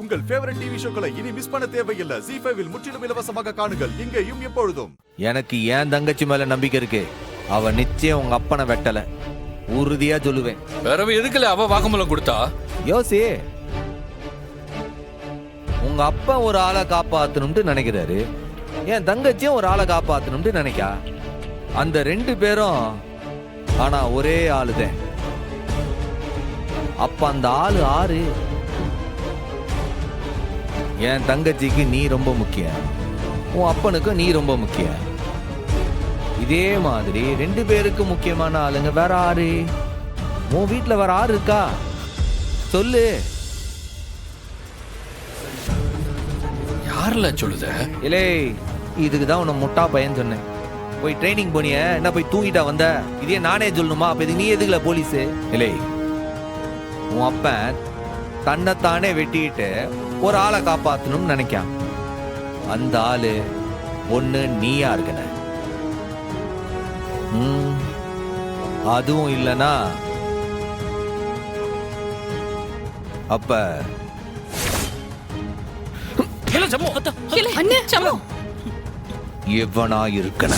உங்கள் favourite TV ஷோக்களை இனி miss பண்ண தேவையில்லை. ZEE5 இல் முற்றிலும் இலவசமாக காணுங்கள். இங்கேயும் எப்பொழுதும். எனக்கு ஏன் தங்கச்சி மேல நம்பிக்கை இருக்கு. அவ நிச்சயம் உங்க அப்பனை வெட்டல, உறுதியா சொல்லுவேன். வேறவே எதுக்குல அவ வாக்குமூலம் கொடுத்தா? யோசி, உங்க அப்பா ஒரு ஆளை காப்பாத்தணும்னு நினைக்கிறாரு, என் தங்கச்சியும் ஒரு ஆளை காப்பாத்தணும்னு நினைக்கா. அந்த 2 பேரும் ஆனா ஒரே ஆளுதான். அப்ப அந்த ஆளு ஆறு. என் தங்கச்சிக்கு நீ ரொம்ப முக்கியம், உன் அப்பனுக்கு நீ ரொம்ப முக்கியம். இதே மாதிரி 2 பேருக்கு முக்கியமான ஆளுங்க வேற ஆறு. உன் வீட்டுல வேற ஆறு இருக்கா சொல்லு. யாருல சொல்லுத? இலே, இதுக்குதான் உன்னை முட்டா பையன் சொன்னேன். போய் ட்ரைனிங் போனிய, என்ன போய் தூங்கிட்டா வந்த? இதே நானே சொல்லணுமா? அப்ப இது நீ எதுக்குல போலீஸ்? இலே, உன் அப்பன் தன்னைத்தானே வெட்டிட்டு ஒரு ஆளை காப்பாத்தணும்னு நினைக்கான். அந்த ஆளு ஒண்ணு நீயா இருக்கன, அதுவும் இல்லனா அப்ப எவனா இருக்கன.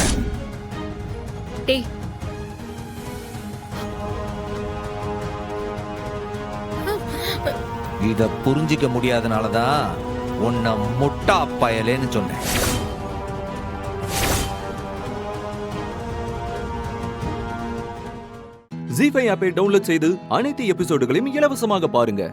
இத புரிஞ்சிக்க முடியாதனாலதான் உன்னை முட்டா பயலேன்னு சொன்னேன். ZEE5 ஆப்பை டவுன்லோட் செய்து அனைத்து எபிசோடுகளையும் இலவசமாக பாருங்க.